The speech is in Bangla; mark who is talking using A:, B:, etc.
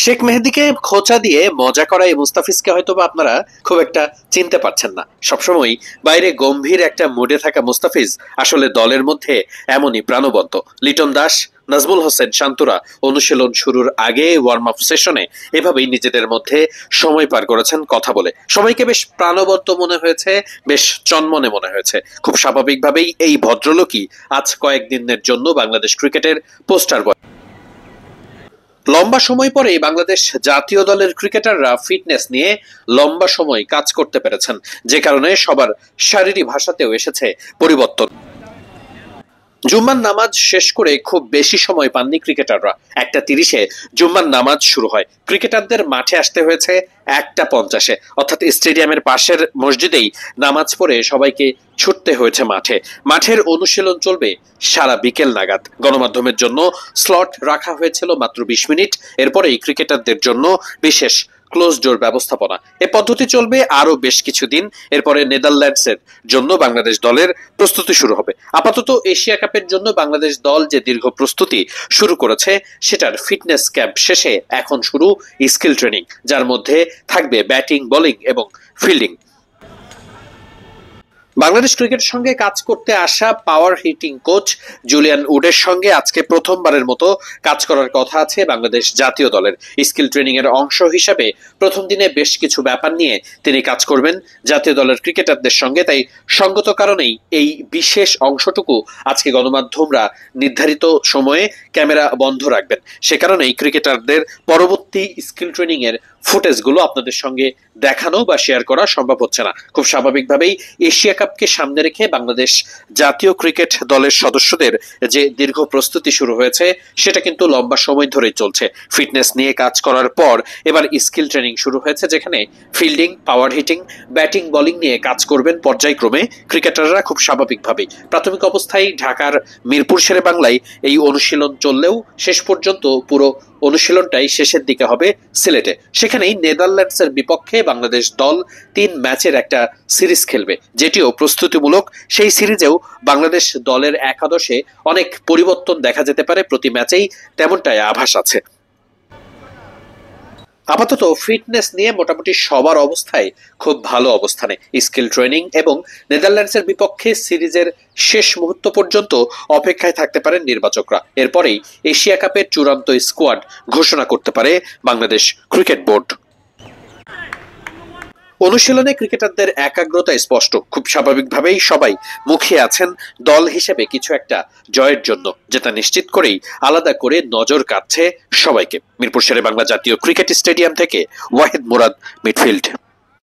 A: শেখ মেহেদীকে খোঁচা দিয়ে মজা করা এই মুস্তাফিজকে হয়তো বা আপনারা খুব একটা চিনতে পারছেন না। সবসময় বাইরে গম্ভীর একটা মুডে থাকা মুস্তাফিজ আসলে দলের মধ্যে এমনই প্রাণবন্ত। লিটন দাস, নাজমুল হোসেন শান্তরা অনুশীলন শুরুর আগে ওয়ার্ম আপ সেশনে এভাবেই নিজেদের মধ্যে সময় পার করেছেন কথা বলে। সবাইকে বেশ প্রাণবন্ত মনে হয়েছে, বেশ চনমনে মনে হয়েছে। খুব স্বাভাবিকভাবেই এই ভদ্রলোকই আজ কয়েকদিনের জন্য বাংলাদেশ ক্রিকেটের পোস্টার বয়। লম্বা সময় পরে বাংলাদেশ জাতীয় দলের ক্রিকেটাররা ফিটনেস নিয়ে লম্বা সময় কাজ করতে পেরেছেন, যে কারণে সবার শারীরিক ভাষাতেও এসেছে পরিবর্তন। জুম্মার নামাজ শেষ করে খুব বেশি সময় পাননি ক্রিকেটাররা। 1:30-এ জুম্মার নামাজ শুরু হয়। ক্রিকেটারদের মাঠে আসতে হয়েছে 1:50-এ, অর্থাৎ স্টেডিয়ামের পাশের মসজিদেই নামাজ পড়ে সবাইকে ছুটতে হয়েছে মাঠে। মাঠের অনুশীলন চলবে সারা বিকেল নাগাদ। গণমাধ্যমের জন্য স্লট রাখা হয়েছিল মাত্র 20 মিনিট। এরপরেই ক্রিকেটারদের জন্য বিশেষ ক্লোজ ডোর ব্যবস্থাপনা। এ পদ্ধতি চলবে আরো বেশ কিছুদিন। এরপরে নেদারল্যান্ডসের জন্য বাংলাদেশ দলের প্রস্তুতি শুরু হবে। আপাতত এশিয়া কাপের জন্য বাংলাদেশ দল যে দীর্ঘ প্রস্তুতি শুরু করেছে সেটার ফিটনেস ক্যাম্প শেষে এখন শুরু স্কিল ট্রেনিং, যার মধ্যে থাকবে ব্যাটিং, বোলিং এবং ফিল্ডিং। বাংলাদেশ ক্রিকেটের সঙ্গে কাজ করতে আসা পাওয়ার হিটিং কোচ জুলিয়ান উডের সঙ্গে আজকে প্রথমবারের মতো কাজ করার কথা আছে বাংলাদেশ জাতীয় দলের। স্কিল ট্রেনিং এর অংশ হিসাবে প্রথম দিনে বেশ কিছু ব্যাপার নিয়ে তিনি কাজ করবেন জাতীয় দলের ক্রিকেটারদের সঙ্গে। তাই সঙ্গত কারণেই এই বিশেষ অংশটুকু আজকে গণমাধ্যমরা নির্ধারিত সময়ে ক্যামেরা বন্ধ রাখবেন। সে কারণেই ক্রিকেটারদের পরবর্তী স্কিল ট্রেনিং এর ফুটেজগুলো আপনাদের সঙ্গে দেখানো বা শেয়ার করা সম্ভব হচ্ছে না। খুব স্বাভাবিকভাবেই এশিয়া কাপকে সামনে রেখে বাংলাদেশ জাতীয় ক্রিকেট দলের সদস্যদের যে দীর্ঘ প্রস্তুতি শুরু হয়েছে সেটা কিন্তু লম্বা সময় ধরেই চলছে। ফিটনেস নিয়ে কাজ করার পর এবার স্কিল ট্রেনিং শুরু হয়েছে, যেখানে ফিল্ডিং, পাওয়ার হিটিং, ব্যাটিং, বোলিং নিয়ে কাজ করবেন পর্যায়ক্রমে ক্রিকেটাররা। খুব স্বাভাবিকভাবেই প্রাথমিক অবস্থায় ঢাকার মিরপুর শেরে বাংলায় এই অনুশীলন চললেও শেষ পর্যন্ত পুরো অনুশীলনটাই শেষের দিকে হবে সিলেটে। সেখানেই নেদারল্যান্ডসের বিপক্ষে বাংলাদেশ দল 3 ম্যাচের একটা সিরিজ খেলবে, যেটিও প্রস্তুতিমূলক। সেই সিরিজেও বাংলাদেশ দলের একাদশে অনেক পরিবর্তন দেখা যেতে পারে প্রতি ম্যাচেই, তেমনটাই আভাস আছে। আপাতত ফিটনেস নিয়ে মোটামুটি সবার অবস্থায় খুব ভালো অবস্থানে। স্কিল ট্রেনিং এবং নেদারল্যান্ডসের বিপক্ষে সিরিজের শেষ মুহূর্ত পর্যন্ত অপেক্ষায় থাকতে পারেন নির্বাচকরা। এরপরেই এশিয়া কাপের চূড়ান্ত স্কোয়াড ঘোষণা করতে পারে বাংলাদেশ ক্রিকেট বোর্ড। অনুশীলনে ক্রিকেটারদের একাগ্রতা স্পষ্ট। খুব স্বাভাবিকভাবেই সবাই মুখিয়ে আছেন দল হিসেবে কিছু একটা জয়ের জন্য, যেটা নিশ্চিত করেই আলাদা করে নজর কাটছে সবাইকে। মিরপুর শেরে বাংলা জাতীয় ক্রিকেট স্টেডিয়াম থেকে ওয়াহিদ মুরাদ, মিডফিল্ড।